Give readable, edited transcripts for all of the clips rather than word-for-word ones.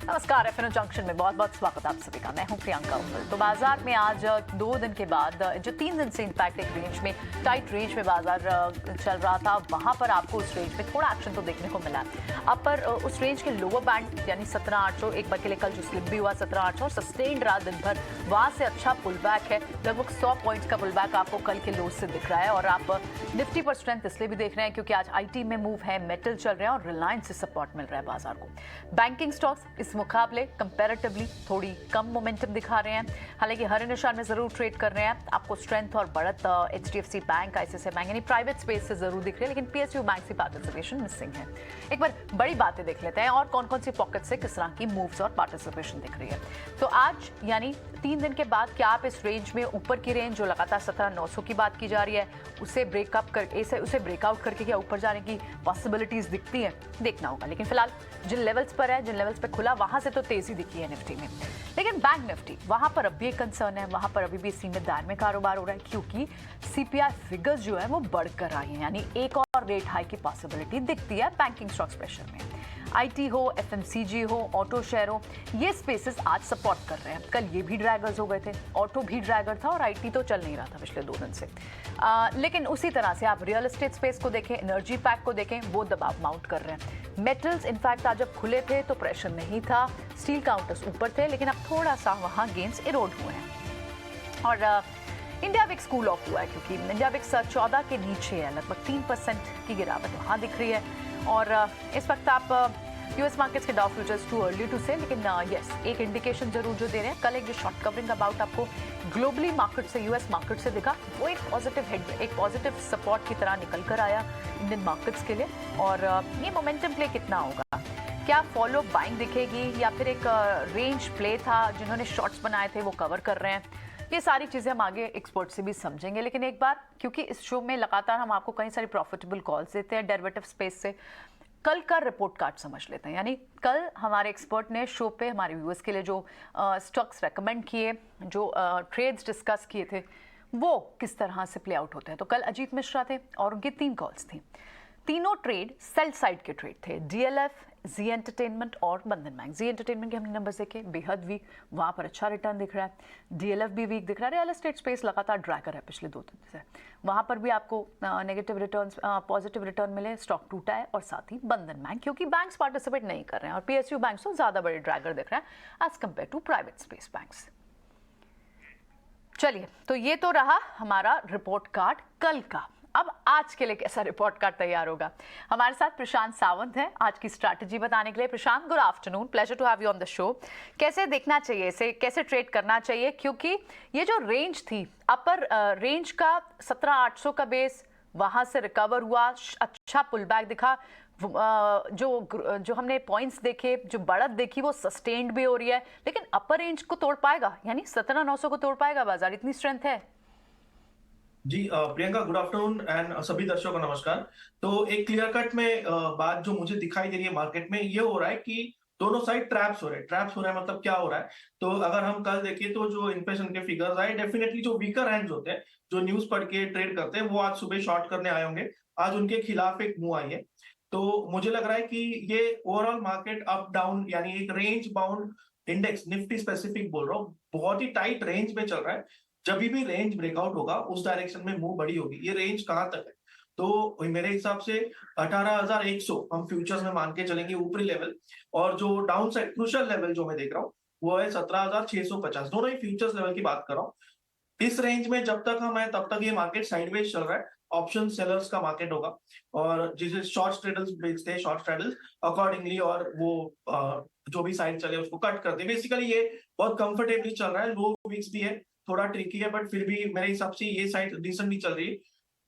नमस्कार, F&O junction में बहुत बहुत स्वागत आप सभी का। मैं हूं प्रियंका उप्पल। तो बाजार में आज 2 दिन के बाद जो 3 दिन से इनफैक्ट एक रेंज में टाइट रेंज में बाजार चल रहा था, वहां पर आपको उस रेंज में थोड़ा एक्शन तो देखने को मिला। अब पर उस रेंज के लोअर बैंड यानी 17,800 एक बार के लिए कल जो स्लिप भी हुआ 17,800 और सस्टेन्ड रहा दिन भर, वहां से अच्छा पुल बैक है। लगभग 100 पॉइंट्स का पुल बैक आपको कल के लो से दिख रहा है। और आप निफ्टी पर स्ट्रेंथ इसलिए भी देख रहे हैं क्योंकि आज आईटी में मूव है, मेटल चल रहे हैं और रिलायंस से सपोर्ट मिल रहा है बाजार को। बैंकिंग स्टॉक्स इस मुकाबले कंपैरेटिवली थोड़ी कम मोमेंटम दिखा रहे हैं, हालांकि हर निशान में जरूर ट्रेड कर रहे हैं। आपको स्ट्रेंथ और बढ़त एचडीएफसी बैंक, आईसीआईसीआई बैंक यानी प्राइवेट स्पेस से जरूर दिख रही है, लेकिन पीएसयू बैंक से पार्टिसिपेशन मिसिंग है। एक बार बड़ी बातें देख लेते हैं और कौन कौन सी पॉकेट से किस तरह की मूव्स और पार्टिसिपेशन दिख रही है। तो आज यानी 3 दिन के बाद क्या आप इस रेंज में, ऊपर की रेंज जो लगातार 17,900 की बात की जा रही है, उसे ब्रेकआउट करके क्या ऊपर जाने की पॉसिबिलिटीज दिखती है, देखना होगा। लेकिन फिलहाल जिन लेवल्स पर है, जिन लेवल्स पे खुला, वहां से तो तेजी दिखी है निफ्टी में। लेकिन बैंक निफ्टी, वहां पर अभी एक कंसर्न है, वहां पर अभी भी सीमित दायरे में कारोबार हो रहा है क्योंकि सीपीआई फिगर्स जो है वो बढ़कर आई है, यानी एक और रेट हाई की पॉसिबिलिटी दिखती है बैंकिंग स्टॉक्स प्रेशर में। आईटी हो, एफएमसीजी हो, ऑटो शेयर हो, ये स्पेसेस आज सपोर्ट कर रहे हैं। कल ये भी ड्रैगर्स हो गए थे, ऑटो भी ड्रैगर था और आईटी तो चल नहीं रहा था पिछले 2 दिन से। लेकिन उसी तरह से आप रियल एस्टेट स्पेस को देखें, एनर्जी पैक को देखें, वो दबाव माउंट कर रहे हैं। मेटल्स इनफैक्ट आज जब खुले थे तो प्रेशर नहीं था, स्टील काउंटर्स ऊपर थे, लेकिन अब थोड़ा सा वहां गेन्स इरोड हुए हैं। और इंडिया विक्स कूल ऑफ हुआ है क्योंकि इंडिया विक्स 14 के नीचे है, लगभग 3% की गिरावट वहां दिख रही है। और इस वक्त आप यूएस मार्केट्स के Dow futures too early to से, लेकिन यस एक इंडिकेशन जरूर जो दे रहे हैं। कल एक जो शॉर्ट कवरिंग अबाउट आपको ग्लोबली मार्केट से, यूएस मार्केट से दिखा, वो एक पॉजिटिव हेड, एक पॉजिटिव सपोर्ट की तरह निकल कर आया इंडियन मार्केट्स के लिए। और ये मोमेंटम प्ले कितना होगा, क्या फॉलो बाइंग दिखेगी या फिर एक रेंज प्ले था, जिन्होंने शॉर्ट्स बनाए थे वो कवर कर रहे हैं, ये सारी चीज़ें हम आगे एक्सपर्ट से भी समझेंगे। लेकिन एक बार, क्योंकि इस शो में लगातार हम आपको कई सारी प्रॉफिटेबल कॉल्स देते हैं डेरिवेटिव स्पेस से, कल का रिपोर्ट कार्ड समझ लेते हैं। यानी कल हमारे एक्सपर्ट ने शो पे हमारे व्यूअर्स के लिए जो स्टॉक्स रेकमेंड किए, जो ट्रेड्स डिस्कस किए थे, वो किस तरह से प्ले आउट होते हैं। तो कल अजीत मिश्रा थे और उनकी 3 कॉल्स थी। तीनों ट्रेड सेल साइड के ट्रेड थे, डीएलएफ, जी एंटरटेनमेंट और बंधन बैंक। जी एंटरटेनमेंट के हमने नंबर्स देखे, बेहद वीक, वहां पर अच्छा रिटर्न दिख रहा है। डीएलएफ भी वीक दिख रहा है। रियल एस्टेट स्पेस लगातार ड्रैगर है पिछले 2 दिन से, वहां पर भी आपको नेगेटिव रिटर्न, पॉजिटिव रिटर्न मिले, स्टॉक टूटा है। और साथ ही बंधन बैंक, क्योंकि बैंक्स पार्टिसिपेट नहीं कर रहे हैं और पीएसयू बैंक तो ज्यादा बड़े ड्रैगर दिख रहे हैं as compared to private space banks. चलिए, तो ये तो रहा हमारा रिपोर्ट कार्ड कल का। अब आज के लिए कैसा रिपोर्ट कार्ड तैयार होगा, हमारे साथ प्रशांत सावंत हैं आज की स्ट्रैटेजी बताने के लिए। Prashant, good afternoon, pleasure to have you on the show. कैसे देखना चाहिए इसे, कैसे ट्रेड करना चाहिए, क्योंकि ये जो रेंज थी, अपर रेंज का 17,800 का बेस, वहां से रिकवर हुआ, अच्छा पुल बैक दिखा, जो हमने पॉइंट्स देखे, जो बढ़त देखी, वो सस्टेन्ड भी हो रही है, लेकिन अपर रेंज को तोड़ पाएगा, यानी 17,900 को तोड़ पाएगा बाजार, इतनी स्ट्रेंथ है? जी प्रियंका, गुड आफ्टरनून एंड सभी दर्शकों को नमस्कार। तो एक क्लियर कट में बात जो मुझे दिखाई दे रही है मार्केट में, ये हो रहा है कि दोनों साइड ट्रैप्स हो रहे हैं। ट्रैप्स हो रहा है मतलब क्या हो रहा है, तो अगर हम कल देखें तो जो इन्फ्लेशन के फिगर्स आए, डेफिनेटली जो वीकर हैंड्स होते हैं, जो न्यूज पढ़ के ट्रेड करते हैं, वो आज सुबह शॉर्ट करने आए होंगे। आज उनके खिलाफ एक मूव आई है। तो मुझे लग रहा है कि ये ओवरऑल मार्केट अप डाउन, यानी एक range bound index, Nifty specific बोल रहा हूँ, बहुत ही टाइट रेंज में चल रहा है। जब भी रेंज ब्रेकआउट होगा उस डायरेक्शन में मूव बड़ी होगी। ये रेंज कहां तक है, तो मेरे हिसाब से 18,100 हम फ्यूचर्स में मान के चलेंगे ऊपरी लेवल, और जो डाउन साइड क्रूशियल लेवल जो मैं देख रहा हूँ वो है 17,650। दोनों ही फ्यूचर्स लेवल की बात कर रहा हूँ। इस रेंज में जब तक हम है तब तक ये मार्केट साइडवेज चल रहा है। ऑप्शन सेलर्स का मार्केट होगा और जिसे शॉर्ट स्ट्रेडल्स बेचते हैं, शॉर्ट स्ट्रेडल्स अकॉर्डिंगली, और वो जो भी साइड चले उसको कट करते हैं। बेसिकली ये बहुत कंफर्टेबली चल रहा है। लो वीक्स भी है, थोड़ा ट्रिकी है, बट फिर भी मेरे हिसाब से ये साइड डिसेंटली चल रही है।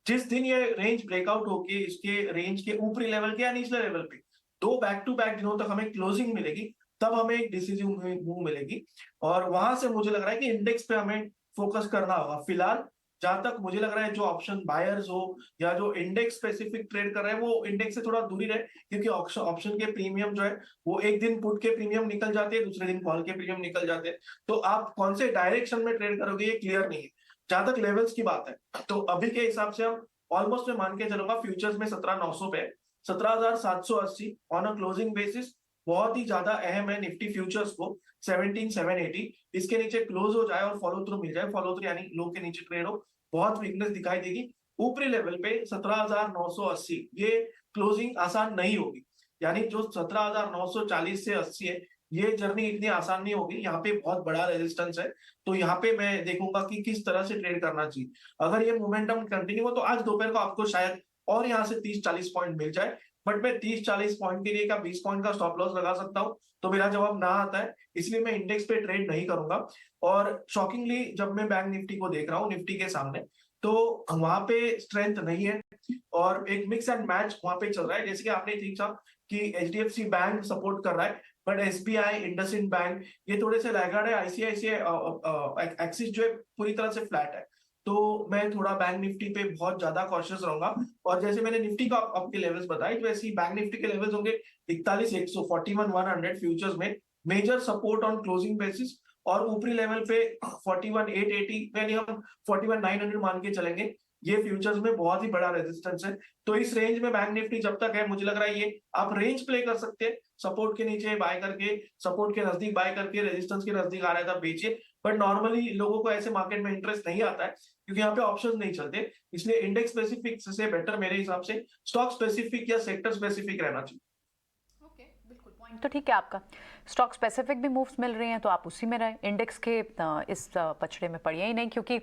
जिस दिन ये रेंज ब्रेकआउट होके इसके रेंज के ऊपरी लेवल के या निचले लेवल पे 2 बैक टू बैक दिनों तक हमें क्लोजिंग मिलेगी, तब हमें एक डिसीजिव मूव मिलेगी। और वहां से मुझे लग रहा है कि इंडेक्स पे हमें फोकस करना होगा फिलहाल। जहां तक मुझे लग रहा है जो ऑप्शन बायर्स हो या जो इंडेक्स स्पेसिफिक ट्रेड कर रहे हैं, वो इंडेक्स से थोड़ा दूरी रहे, क्योंकि ऑप्शन के प्रीमियम जो है वो एक दिन पुट के प्रीमियम निकल जाते हैं, दूसरे दिन कॉल के प्रीमियम निकल जाते हैं। तो आप कौन से डायरेक्शन में ट्रेड करोगे ये क्लियर नहीं है। जहां तक लेवल्स की बात है, तो अभी के हिसाब से हम ऑलमोस्ट मैं मान के चलूंगा फ्यूचर्स में 17,900 पे, 17,780 ऑन अ क्लोजिंग बेसिस बहुत ही ज्यादा अहम है निफ्टी फ्यूचर्स को 17,780 इसके नीचे क्लोज हो जाए और फॉलो थ्रू मिल जाए, फॉलो थ्रू यानी लो के नीचे ट्रेड हो, बहुत वीकनेस दिखाई देगी। ऊपरी लेवल पे 17,980 ये क्लोजिंग आसान नहीं होगी, यानी जो 17,940 से 80 है ये जर्नी इतनी आसान नहीं होगी, यहाँ पे बहुत बड़ा रेजिस्टेंस है। तो यहाँ पे मैं देखूंगा कि किस तरह से ट्रेड करना चाहिए। अगर ये मोमेंटम कंटिन्यू हो तो आज दोपहर को आपको शायद और यहाँ से 30-40 पॉइंट मिल जाए, बट मैं 30-40 पॉइंट के लिए क्या 20 पॉइंट का स्टॉप लॉस लगा सकता हूँ? तो मेरा जवाब ना आता है, इसलिए मैं इंडेक्स पे ट्रेड नहीं करूंगा। और शॉकिंगली जब मैं बैंक निफ्टी को देख रहा हूँ निफ्टी के सामने, तो वहां पे स्ट्रेंथ नहीं है और एक मिक्स एंड मैच वहां पे चल रहा है। जैसे कि आपने देखा कि एचडीएफसी बैंक सपोर्ट कर रहा है, बट एसबीआई, इंडसइंड बैंक ये थोड़े से लैगार्ड है। आईसीआईसीआई एक्सिस जो है पूरी तरह से फ्लैट है। तो मैं थोड़ा बैंक निफ्टी पे बहुत ज्यादा कॉशियस रहूंगा। और जैसे मैंने निफ्टी का आपके लेवल्स बताए, वैसे ही बैंक निफ्टी के लेवल्स होंगे 41,100, 41,100 फ्यूचर्स में major support on closing basis, और ऊपरी लेवल पे 41,880 यानी हम 41,900 मान के चलेंगे, ये फ्यूचर्स में बहुत ही बड़ा रेजिस्टेंस है। तो इस रेंज में बैंक निफ्टी जब तक है, मुझे लग रहा है ये आप रेंज प्ले कर सकते हैं, सपोर्ट के नीचे बाय करके, सपोर्ट के नजदीक बाय करके, रेजिस्टेंस के नजदीक आ रहा था बेचिए। बट नॉर्मली लोगों को ऐसे मार्केट में इंटरेस्ट नहीं आता है क्योंकि यहाँ पे ऑप्शंस नहीं चलते, इसलिए इंडेक्स स्पेसिफिक से बेटर मेरे हिसाब से स्टॉक स्पेसिफिक या सेक्टर स्पेसिफिक रहना चाहिए। बिल्कुल पॉइंट तो ठीक है आपका। स्टॉक स्पेसिफिक भी मूव्स मिल रही हैं तो आप उसी में रहें, इंडेक्स के इस पछड़े में पड़िए ही नहीं, क्योंकि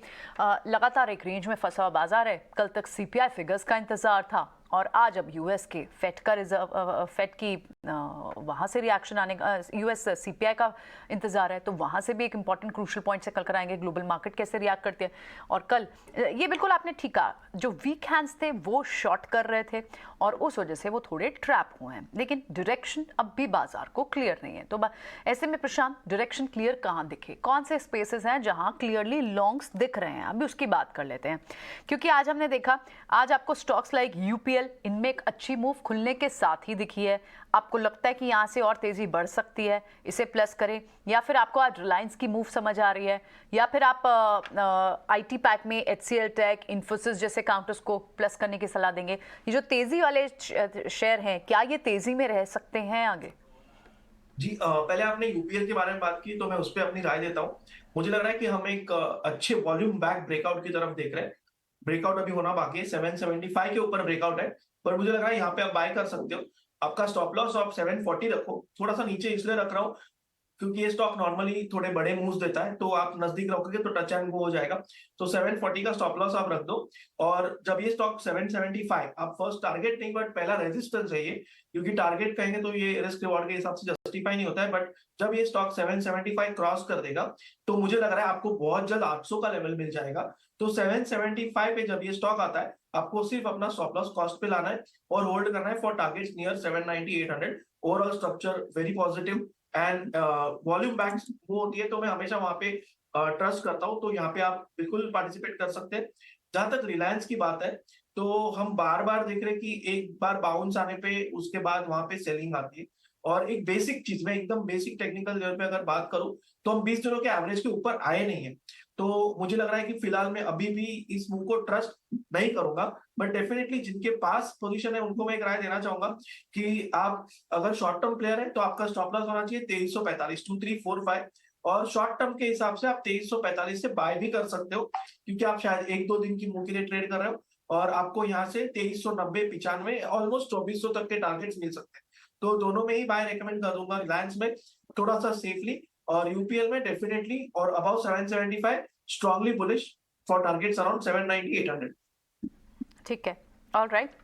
लगातार एक रेंज में फंसा हुआ बाजार है। कल तक सीपीआई फिगर्स का इंतजार था और आज अब यूएस के फेड का फेड की वहाँ से रिएक्शन आने का, यूएस सीपीआई का इंतजार है, तो वहाँ से भी एक इंपॉर्टेंट क्रूशल पॉइंट से कल कराएंगे ग्लोबल मार्केट कैसे रिएक्ट करती है। और कल ये बिल्कुल आपने ठीक कहा, जो वीक हैंड्स थे वो शॉर्ट कर रहे थे और उस वजह से वो थोड़े ट्रैप हुए हैं, लेकिन डायरेक्शन अब भी बाजार को क्लियर नहीं है। तो ऐसे में प्रशांत, डायरेक्शन क्लियर कहाँ दिखे, कौन से स्पेसेस हैं जहां क्लियरली लॉन्ग्स दिख रहे हैं, अभी उसकी बात कर लेते हैं। क्योंकि आज हमने देखा, आज आपको स्टॉक्स लाइक यूपीएल, इनमें एक अच्छी मूव खुलने के साथ ही दिखी है। आपको लगता है कि यहाँ से और तेजी बढ़ सकती है, इसे प्लस करें, या फिर आपको आज रिलायंस की मूव समझ आ रही है, या फिर आप आईटी पैक में एचसीएल टेक, इन्फोसिस जैसे काउंटर्स को प्लस करने की सलाह देंगे। ये जो तेजी वाले शेयर हैं, क्या ये तेजी में रह सकते हैं आगे? जी पहले आपने यूपीएल के बारे में बात की तो मैं उस पर अपनी राय देता हूँ। मुझे लग रहा है कि हम एक अच्छे वॉल्यूम बैक ब्रेकआउट की तरफ देख रहे हैं। ब्रेकआउट अभी होना बाकी है, 775 के ऊपर ब्रेकआउट है, पर मुझे लग रहा है यहाँ पे आप बाय कर सकते हो। आपका स्टॉप लॉस आप 740 रखो, थोड़ा सा नीचे इसलिए रख रहा हूँ क्योंकि ये स्टॉक नॉर्मली थोड़े बड़े मूव्स देता है, तो आप नजदीक रखोगे तो टच एंड गो हो जाएगा। तो 740 का स्टॉप लॉस आप रख दो। और जब ये स्टॉक 775, आप फर्स्ट टारगेट नहीं बट पहला रेजिस्टेंस है ये, क्योंकि टारगेट कहेंगे तो ये रिस्क रिवॉर्ड के हिसाब से जस्टिफाई नहीं होता है, बट जब ये स्टॉक 775 क्रॉस कर देगा तो मुझे लग रहा है आपको बहुत जल्द 800 का लेवल मिल जाएगा। तो 775 पे जब ये स्टॉक आता है, आपको सिर्फ अपना स्टॉप लॉस कॉस्ट पे लाना है और होल्ड करना है for targets near 790, 800। Overall structure very positive and volume bank वो होती है, तो मैं हमेशा वहां पे ट्रस्ट करता हूँ। तो यहाँ पे आप बिल्कुल पार्टिसिपेट कर सकते हैं। जहां तक रिलायंस की बात है, तो हम बार बार देख रहे हैं कि एक बार बाउंस आने पे उसके बाद वहां पे सेलिंग आती है। और एक बेसिक चीज में एकदम बेसिक टेक्निकल लेवल पे अगर बात करूं, तो हम 20 दिनों के एवरेज के ऊपर आए नहीं है। तो मुझे लग रहा है कि फिलहाल मैं अभी भी इस मूव को ट्रस्ट नहीं करूंगा, बट डेफिनेटली जिनके पास पोजीशन है उनको मैं एक राय देना चाहूंगा कि आप अगर शॉर्ट टर्म प्लेयर है तो आपका स्टॉप लॉस होना चाहिए 2345, 2345। और शॉर्ट टर्म के हिसाब से आप 2345 से बाय भी कर सकते हो, क्योंकि आप शायद 1-2 दिन की मूव के लिए ट्रेड कर रहे हो और आपको यहाँ से 2390, 95, ऑलमोस्ट 2400 तक के टारगेट्स मिल सकते हैं। तो दोनों में ही बाय रेकमेंड कर दूंगा, रिलायंस में थोड़ा सा सेफली और यूपीएल में डेफिनेटली, और about 775 strongly bullish for targets around 790, 800। ठीक है, ऑल राइट।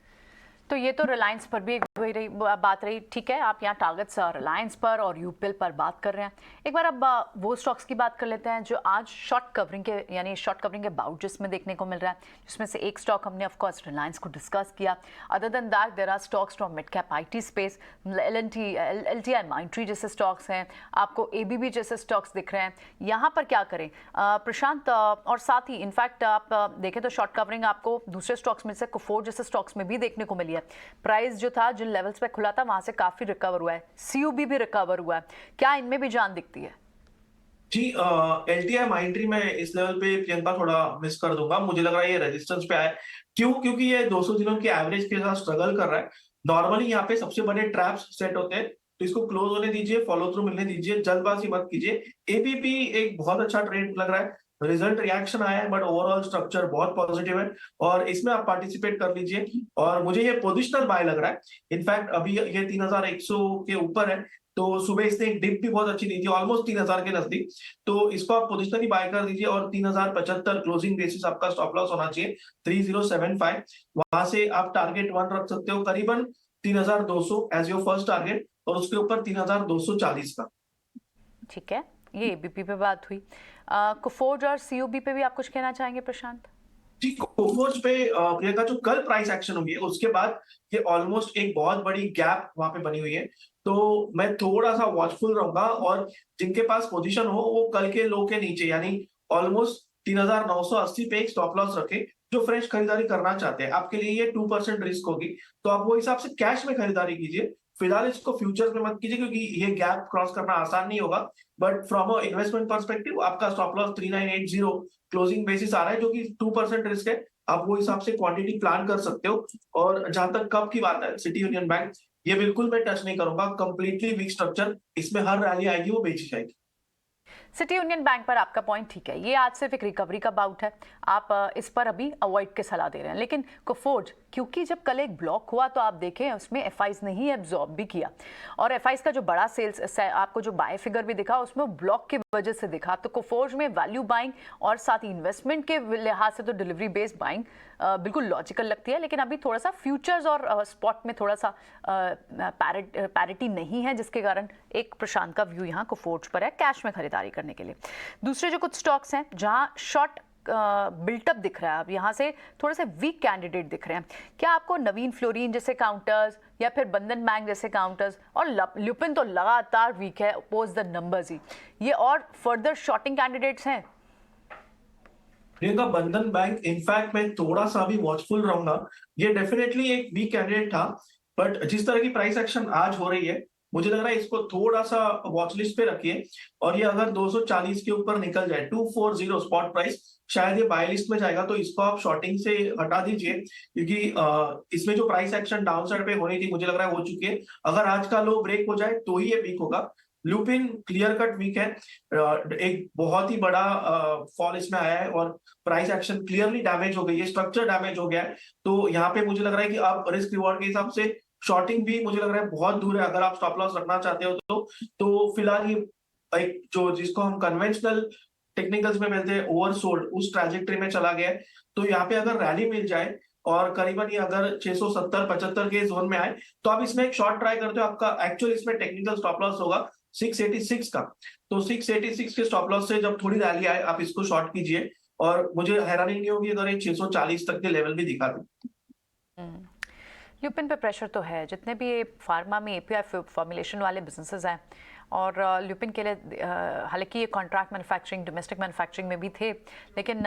तो ये तो रिलायंस पर भी बात रही, ठीक है, आप यहाँ टारगेट्स रिलायंस पर और यूपीएल पर बात कर रहे हैं। एक बार अब वो स्टॉक्स की बात कर लेते हैं जो आज शॉर्ट कवरिंग के, यानी शॉर्ट कवरिंग के बाउट जिसमें देखने को मिल रहा है, जिसमें से एक स्टॉक हमने ऑफ कोर्स रिलायंस को डिस्कस किया। Other than that there are stocks from mid cap IT space, LTI Mindtree जैसे स्टॉक्स हैं, आपको एबीबी जैसे स्टॉक्स दिख रहे हैं। यहाँ पर क्या करें प्रशांत? और साथ ही इनफैक्ट आप देखें तो शॉर्ट कवरिंग आपको दूसरे स्टॉक्स में से कोफोर्ज जैसे स्टॉक्स में भी देखने को मिली है। प्राइस जो था जिन लेवल्स पे खुला था वहां से काफी रिकवर हुआ है, सीयूबी भी रिकवर हुआ है, क्या इनमें भी जान दिखती है? जी एलटीआई माइंडट्री में इस लेवल पे प्रियंका थोड़ा मिस कर दूंगा, मुझे लग रहा है ये रेजिस्टेंस पे आए। क्यों? क्योंकि ये 200 दिनों की एवरेज के साथ स्ट्रगल कर रहा है। नॉर्मली यहाँ पे सबसे बड़े ट्रैप्स सेट होते हैं तो इसको क्लोज होने दीजिए, फॉलो थ्रू मिलने दीजिए, जल्दबाजी मत कीजिए। एबीपी एक बहुत अच्छा ट्रेड लग रहा है, रिजल्ट रिएक्शन आया है, बट ओवरऑल स्ट्रक्चर बहुत पॉजिटिव है और इसमें आप पार्टिसिपेट कर लीजिए। और मुझे ये पोजिशनल बाय लग रहा है। इनफैक्ट अभी ये 3100 के ऊपर है, तो सुबह इसने एक डिप भी बहुत अच्छी दी थी, ऑलमोस्ट 3000 के नजदीक। तो इसको आप पोजिशनली बाय कर दीजिए और 3075 क्लोजिंग बेसिस आपका स्टॉप लॉस होना चाहिए 3075। वहां से आप टारगेट 1 रख सकते हो करीबन 3200 एज योर फर्स्ट टारगेट, और उसके ऊपर 3240 का। ठीक है, ये एबीपी पे बात हुई। कोफोर्ज और सीओबी पे भी आप कुछ कहना चाहेंगे प्रशांत? जी, कोफोर्ज पे प्रियंका, जो कल प्राइस एक्शन हुई है उसके बाद ये ऑलमोस्ट एक बहुत बड़ी गैप वहां पे बनी हुई है, तो मैं थोड़ा सा वॉचफुल रहूंगा। और जिनके पास पोजीशन हो वो कल के लो के नीचे यानी ऑलमोस्ट 3980 पे एक स्टॉप लॉस रखे, जो फ्रेश खरीदारी करना चाहते हैं। आपके लिए ये 2% रिस्क होगी, तो आप वो हिसाब से कैश में खरीदारी कीजिए। फिलहाल इसको फ्यूचर्स में मत कीजिए, क्योंकि ये गैप क्रॉस करना आसान नहीं होगा। But from a investment perspective आपका स्टॉप लॉस 3980 क्लोजिंग बेसिस आ रहा है, जो कि 2% रिस्क है। आप वो हिसाब से क्वांटिटी प्लान कर सकते हो। और जहां तक कब की बात है, सिटी यूनियन बैंक, ये बिल्कुल मैं टच नहीं करूंगा। कंप्लीटली वीक स्ट्रक्चर, इसमें हर रैली आएगी वो बेची जाएगी। सिटी यूनियन बैंक पर आपका पॉइंट ठीक है, ये आज सिर्फ एक रिकवरी का बाउट है, आप इस पर अभी अवॉइड के सलाह दे रहे हैं। लेकिन कोफोर्ज, क्योंकि जब कल एक ब्लॉक हुआ तो आप देखें उसमें एफआईज ने ही एब्जॉर्ब भी किया, और एफआईज का जो बड़ा सेल्स आपको जो बाय फिगर भी दिखा उसमें ब्लॉक की वजह से दिखा। तो कोफोर्ज में वैल्यू बाइंग और साथ ही इन्वेस्टमेंट के लिहाज से तो डिलीवरी बेस्ड बाइंग बिल्कुल लॉजिकल लगती है। लेकिन अभी थोड़ा सा फ्यूचर्स और स्पॉट में थोड़ा सा पैरिटी नहीं है, जिसके कारण एक प्रशांत का व्यू यहाँ कोफोर्ज पर है कैश में खरीदारी करने के लिए। दूसरे जो कुछ स्टॉक्स हैं जहां शॉर्ट बिल्टअप दिख रहा है, अब यहाँ से थोड़े से वीक कैंडिडेट दिख रहे हैं, क्या आपको नवीन फ्लोरीन जैसे काउंटर्स या फिर बंधन बैंक जैसे काउंटर्स, और ल्यूपिन तो लगातार वीक है पोस्ट द नंबर्स ही, ये और फर्दर शॉर्टिंग कैंडिडेट्स हैं? प्रियंका, बंधन बैंक इनफैक्ट मैं थोड़ा सा भी वॉचफुल रहूंगा। ये डेफिनेटली एक वीक कैंडिडेट था, बट जिस तरह की प्राइस एक्शन आज हो रही है, मुझे लग रहा है इसको थोड़ा सा वॉच लिस्ट पे रखिए। और ये अगर 240 के ऊपर निकल जाए 240 स्पॉट प्राइस, शायद ये बाय लिस्ट में जाएगा, तो इसको आप शॉर्टिंग से हटा दीजिए। क्योंकि इसमें जो प्राइस एक्शन डाउन साइड पे होनी थी, मुझे लग रहा है हो चुकी है। अगर आज का लो ब्रेक हो जाए तो ही ये वीक होगा। लुपिन क्लियर कट वीक है, एक बहुत ही बड़ा फॉल इसमें आया है और प्राइस एक्शन क्लियरली डैमेज हो गई है, स्ट्रक्चर डैमेज हो गया है। तो यहाँ पे मुझे लग रहा है कि आप रिस्क रिवॉर्ड के हिसाब से शॉर्टिंग भी मुझे लग रहा है बहुत दूर है, अगर आप स्टॉप लॉस रखना चाहते हो तो फिलहाल ये एक जो जिसको हम कन्वेंशनल टेक्निकल्स में मिलते हैं ओवरसोल्ड, उस ट्रैजेक्टरी में चला गया है। तो यहाँ पे अगर रैली मिल जाए और करीबन ये अगर 670-75 के जोन में आए, तो आप इसमें एक शॉर्ट ट्राई करते हो। आपका एक्चुअल इसमें टेक्निकल स्टॉप लॉस होगा 686 का। तो 686 के स्टॉप लॉस से जब थोड़ी रैली आए, आप इसको शॉर्ट कीजिए। और मुझे हैरानी नहीं होगी अगर ये 640 तक के लेवल भी दिखा दे। ल्यूपिन पे प्रेशर तो है, जितने भी फार्मा में एपीआई फॉर्मुलेशन वाले बिजनेसेस हैं, और ल्यूपिन के लिए हालांकि ये कॉन्ट्रैक्ट मैन्युफैक्चरिंग, डोमेस्टिक मैन्युफैक्चरिंग में भी थे, लेकिन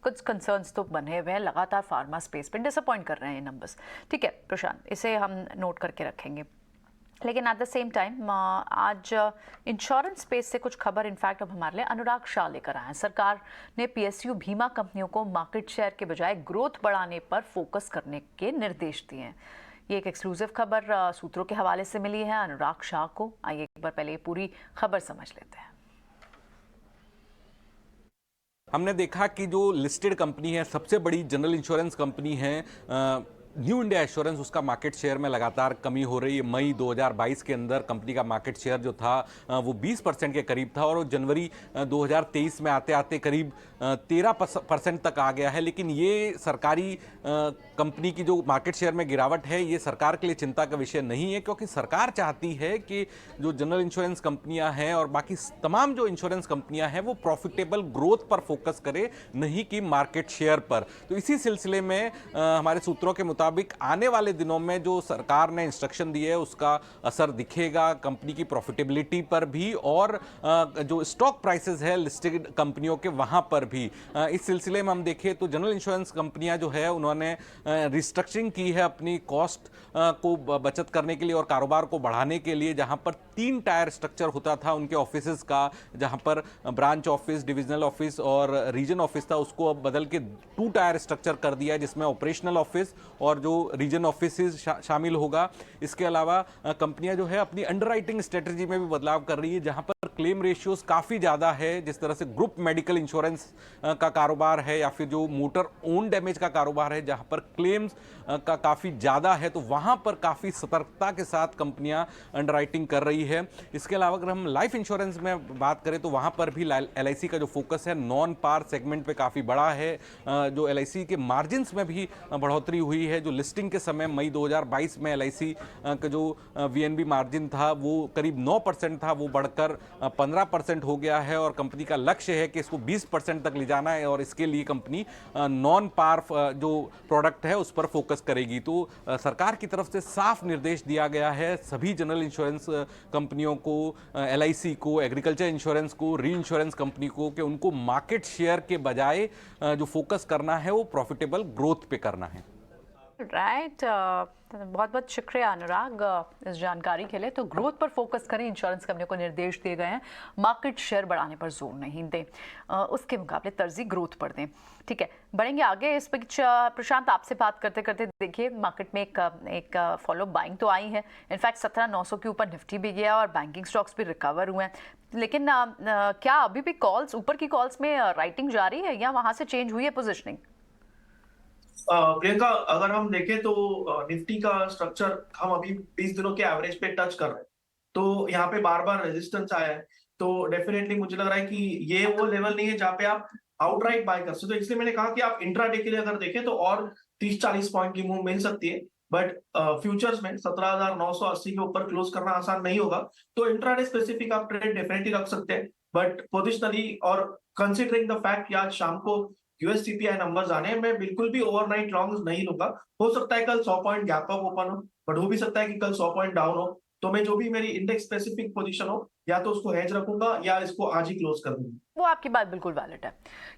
कुछ कंसर्न्स तो बने हुए हैं, लगातार फार्मा स्पेस पे डिसअपॉइंट कर रहे हैं ये नंबर्स। ठीक है प्रशांत, इसे हम नोट करके रखेंगे। लेकिन एट द सेम टाइम आज इंश्योरेंस स्पेस से कुछ खबर इनफैक्ट अब हमारे लिए अनुराग शाह लेकर आए हैं। सरकार ने पीएसयू बीमा कंपनियों को मार्केट शेयर के बजाय ग्रोथ बढ़ाने पर फोकस करने के निर्देश दिए हैं। ये एक एक्सक्लूसिव खबर सूत्रों के हवाले से मिली है अनुराग शाह को। आइए एक बार पहले ये पूरी खबर समझ लेते हैं। हमने देखा कि जो लिस्टेड कंपनी है, सबसे बड़ी जनरल इंश्योरेंस कंपनी है न्यू इंडिया एश्योरेंस, उसका मार्केट शेयर में लगातार कमी हो रही है। मई 2022 के अंदर कंपनी का मार्केट शेयर जो था वो 20% के करीब था, और जनवरी 2023 में आते आते करीब 13% तक आ गया है। लेकिन ये सरकारी कंपनी की जो मार्केट शेयर में गिरावट है, ये सरकार के लिए चिंता का विषय नहीं है, क्योंकि सरकार चाहती है कि जो जनरल इंश्योरेंस कंपनियां हैं और बाकी तमाम जो इंश्योरेंस कंपनियां हैं वो प्रॉफिटेबल ग्रोथ पर फोकस करे, नहीं कि मार्केट शेयर पर। तो इसी सिलसिले में हमारे सूत्रों के मुताबिक आने वाले दिनों में जो सरकार ने इंस्ट्रक्शन दिए है उसका असर दिखेगा कंपनी की प्रॉफिटेबिलिटी पर भी, और जो स्टॉक प्राइसेस है लिस्टेड कंपनियों के वहां पर भी। इस सिलसिले में हम देखें तो जनरल इंश्योरेंस कंपनियां जो है उन्होंने रिस्ट्रक्चरिंग की है अपनी कॉस्ट को बचत करने के लिए और कारोबार को बढ़ाने के लिए। जहां पर 3 टायर स्ट्रक्चर होता था उनके ऑफिसेज का, जहां पर ब्रांच ऑफिस, डिविजनल ऑफिस और रीजन ऑफिस था, उसको अब बदल के 2 टायर स्ट्रक्चर कर दिया है, जिसमें ऑपरेशनल ऑफिस और जो रीजन ऑफिस शामिल होगा। इसके अलावा कंपनियां जो है अपनी अंडरराइटिंग स्ट्रेटजी में भी बदलाव कर रही है, जहां पर क्लेम रेशियोज काफ़ी ज़्यादा है। जिस तरह से ग्रुप मेडिकल इंश्योरेंस का कारोबार है या फिर जो मोटर ओन डैमेज का कारोबार है, जहां पर क्लेम्स का काफ़ी ज़्यादा है, तो वहां पर काफ़ी सतर्कता के साथ कंपनियां अंडरराइटिंग कर रही है। इसके अलावा अगर हम लाइफ इंश्योरेंस में बात करें तो वहां पर भी LIC का जो फोकस है नॉन पार सेगमेंट पे काफ़ी बड़ा है। जो LIC के मार्जिन्स में भी बढ़ोतरी हुई है। जो लिस्टिंग के समय मई 2022 में LIC का जो VNB मार्जिन था वो करीब 9% था, वो बढ़कर 15% हो गया है और कंपनी का लक्ष्य है कि इसको 20% तक ले जाना है और इसके लिए कंपनी नॉन पार जो प्रोडक्ट है उस पर फोकस करेगी। तो सरकार की तरफ से साफ निर्देश दिया गया है सभी जनरल इंश्योरेंस कंपनियों को, LIC को, एग्रीकल्चर इंश्योरेंस को, री इंश्योरेंस कंपनी को, कि उनको मार्केट शेयर के बजाय जो फोकस करना है वो प्रॉफिटेबल ग्रोथ पे करना है। राइट, बहुत बहुत शुक्रिया अनुराग इस जानकारी के लिए। तो ग्रोथ पर फोकस करें, इंश्योरेंस कंपनियों को निर्देश दिए गए हैं, मार्केट शेयर बढ़ाने पर जोर नहीं दें, उसके मुकाबले तरजीह ग्रोथ पर दें। ठीक है, बढ़ेंगे आगे। इस बीच प्रशांत, आपसे बात करते करते देखिए मार्केट में एक फॉलो बाइंग तो आई है। इनफैक्ट 17,900 के ऊपर निफ्टी भी गया और बैंकिंग स्टॉक्स भी रिकवर हुए हैं। लेकिन क्या अभी भी कॉल्स, ऊपर की कॉल्स में राइटिंग जारी है या वहां से चेंज हुई है पोजिशनिंग? प्रियंका, अगर हम देखें तो निफ्टी का स्ट्रक्चर हम अभी 20 दिनों के एवरेज पे टच कर रहे हैं, तो यहाँ पे बार बार रेजिस्टेंस आया है। तो डेफिनेटली मुझे लग रहा है कि ये वो लेवल नहीं है जहाँ पे आप आउटराइट बाय कर सकते हो। तो इसलिए मैंने कहा कि आप इंट्राडे के लिए अगर देखें तो और 30-40 पॉइंट की मूव मिल सकती है, बट फ्यूचर्स में 17,980 के ऊपर क्लोज करना आसान नहीं होगा। तो इंट्राडे स्पेसिफिक आप ट्रेड डेफिनेटली रख सकते हैं, बट पोजिशनली और कंसिडरिंग द फैक्ट कि आज शाम को यूएस सीपीआई नंबर्स आने हैं, मैं बिल्कुल भी ओवरनाइट लॉन्ग नहीं लूंगा। हो सकता है कल 100 पॉइंट गैप अप ओपन हो, बट हो भी सकता है कि कल 100 पॉइंट डाउन हो। तो मैं जो भी मेरी इंडेक्स स्पेसिफिक पोजीशन हो, या तो उसको हेज रखूंगा या इसको आज ही क्लोज कर दूंगा। वो आपकी बात बिल्कुल वैलिड है,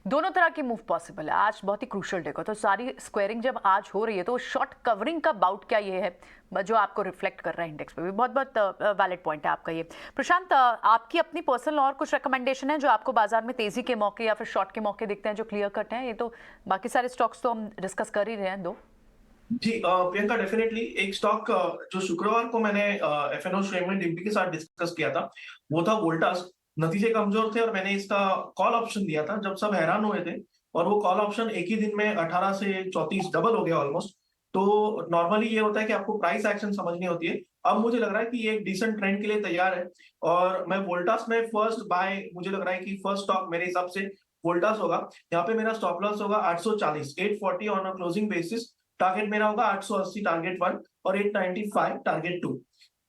दोनों तरह की मूव पॉसिबल है। आज बहुत ही क्रूशियल डे को, तो सारी स्क्वायरिंग जब आज हो रही है तो शॉर्ट कवरिंग का बाउट क्या ये है जो आपको रिफ्लेक्ट कर रहा है इंडेक्स पे भी? बहुत बहुत वैलिड पॉइंट है आपका ये। प्रशांत, आपकी अपनी पर्सनल और कुछ रिकमेंडेशन है जो आपको बाजार में तेजी के मौके या फिर शॉर्ट के मौके दिखते हैं जो क्लियर कट हैं? ये तो बाकी सारे स्टॉक्स तो हम डिस्कस कर ही रहे हैं दो। जी प्रियंका, डेफिनेटली एक स्टॉक जो शुक्रवार को मैंने एफएनओ शेयरमेंट डिम्पी के साथ डिस्कस किया था वो था वोल्टास। नतीजे कमजोर थे और मैंने इसका कॉल ऑप्शन दिया था जब सब हैरान हुए थे, और वो कॉल ऑप्शन एक ही दिन में 18 से 34 डबल हो गया ऑलमोस्ट। तो नॉर्मली ये होता है कि आपको प्राइस एक्शन समझनी होती है। अब मुझे लग रहा है कि ये एक डिसेंट ट्रेंड के लिए तैयार है, और मैं वोल्टास में फर्स्ट बाय, मुझे लग रहा है कि फर्स्ट स्टॉक मेरे हिसाब से वोल्टास होगा। यहाँ पे मेरा स्टॉप लॉस होगा 840, 840 on a closing basis. Target मेरा होगा 880 टारगेट 1 और 895 टारगेट 2।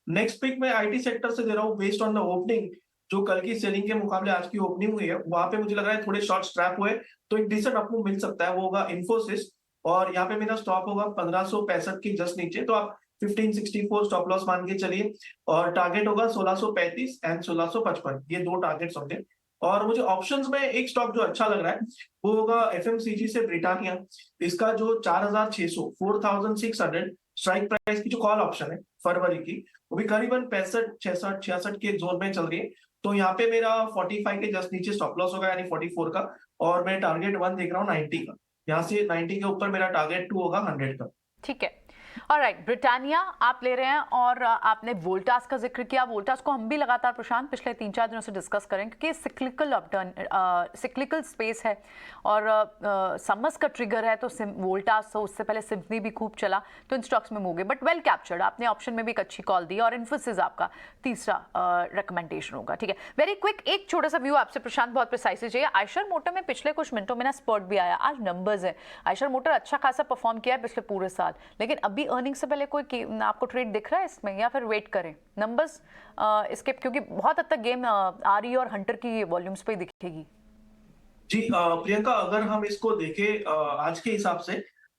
नेक्स्ट पिक मैं आईटी सेक्टर से दे रहा हूँ बेस्ड ऑन द ओपनिंग। जो कल की सेलिंग के मुकाबले आज की ओपनिंग हुई है वहां पे मुझे लग रहा है थोड़े शॉर्ट स्ट्रैप हुए, तो एक डिसेंट अपमूव मिल सकता है। वो होगा इन्फोसिस, और यहाँ पे मेरा स्टॉप होगा 1565 के जस्ट नीचे। तो आप 1564 स्टॉप लॉस मान के चलिए, और टारगेट होगा 1635 एंड 1655, ये दो टारगेट्स होंगे। और मुझे ऑप्शंस में एक स्टॉक जो अच्छा लग रहा है वो होगा एफएमसीजी से ब्रिटानिया। इसका जो 4600 4600 स्ट्राइक प्राइस की जो कॉल ऑप्शन है फरवरी की, वो भी करीबन 65 66 66 के जोन में चल रही है। तो यहाँ पे मेरा 45 के जस्ट नीचे स्टॉप लॉस होगा, यानी 44 का, और मैं टारगेट 1 देख रहा हूँ 90 का। यहाँ से 90 के ऊपर मेरा टारगेट 2 होगा 100 का। ठीक है, ऑलराइट, ब्रिटानिया आप ले रहे हैं और आपने वोल्टास का जिक्र किया। वोल्टास को हम भी लगातार प्रशांत पिछले 3-4 दिनों से डिस्कस करें क्योंकि सिक्लिकल अपटर्न, सिक्लिकल स्पेस है और समर्स का ट्रिगर है। तो वोल्टास, तो उससे पहले सिम्फनी भी खूब चला, तो इन स्टॉक्स में मूव गए, बट वेल कैप्चर्ड। आपने ऑप्शन में भी एक अच्छी कॉल दी, और इन्फोसिस आपका तीसरा रिकमेंडेशन होगा। ठीक है, वेरी क्विक एक छोटा सा व्यू आपसे प्रशांत, बहुत प्रिसाइसली चाहिए। आयशर मोटर में पिछले कुछ मिनटों में ना स्पर्ट भी आया, आज नंबर्स है। आयशर मोटर अच्छा खासा परफॉर्म किया है पिछले पूरे साल, लेकिन अभी अर्निंग से पहले कोई आपको ट्रेड दिख रहा है इसमें, या फिर वेट करें नंबर्स इसके, क्योंकि बहुत हद तक गेम आरी और हंटर की वॉल्यूम्स पे दिखेगी? जी प्रियंका, अगर हम इसको देखें आज के हिसाब से,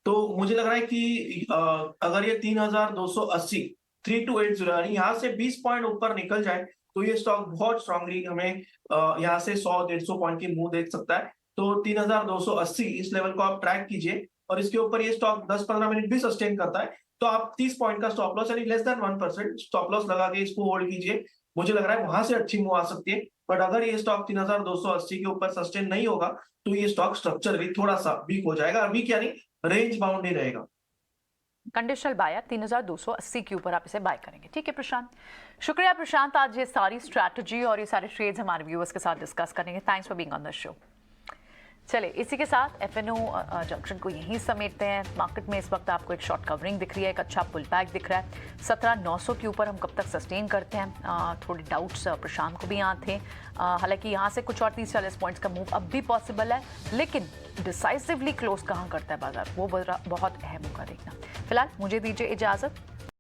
तो मुझे लग रहा है कि अगर ये 3280 3280 यानी यहाँ से 20 पॉइंट ऊपर निकल जाए तो ये स्टॉक बहुत स्ट्रांगली हमें यहाँ से 100-150 पॉइंट की मूव देख सकता है। तो 3280 इस लेवल को आप ट्रैक कीजिए, और इसके ऊपर ये स्टॉक 10-15 मिनट भी सस्टेन करता है तो आप 30 पॉइंट का स्टॉप लॉस यानी लेस देन 1% स्टॉप लॉस लगा के इसको होल्ड कीजिए। मुझे लग रहा है वहां से अच्छी मूव आ सकती है, बट अगर ये स्टॉक 3280 के ऊपर सस्टेन नहीं होगा तो ये स्टॉक स्ट्रक्चर भी थोड़ा सा वीक हो जाएगा। वीक यानी रेंज बाउंड ही रहेगा। कंडीशनल बाय 3280 के ऊपर आप इसे बाय करेंगे। ठीक है प्रशांत, शुक्रिया प्रशांत, आज ये सारी स्ट्रैटेजी और ये सारे ट्रेड्स हमारे व्यूअर्स के साथ डिस्कस करेंगे। Thanks for being on the show. चले इसी के साथ एफएनओ जंक्शन को यहीं समेटते हैं। मार्केट में इस वक्त आपको एक शॉर्ट कवरिंग दिख रही है, एक अच्छा पुल बैक दिख रहा है। 17900 के ऊपर हम कब तक सस्टेन करते हैं, थोड़े डाउट्स प्रशांत को भी यहाँ थे। हालांकि यहाँ से कुछ और 30-40 पॉइंट्स का मूव अब भी पॉसिबल है, लेकिन डिसाइसिवली क्लोज कहाँ करता है बाजार, वो बहुत अहम होगा देखना। फिलहाल मुझे दीजिए इजाजत।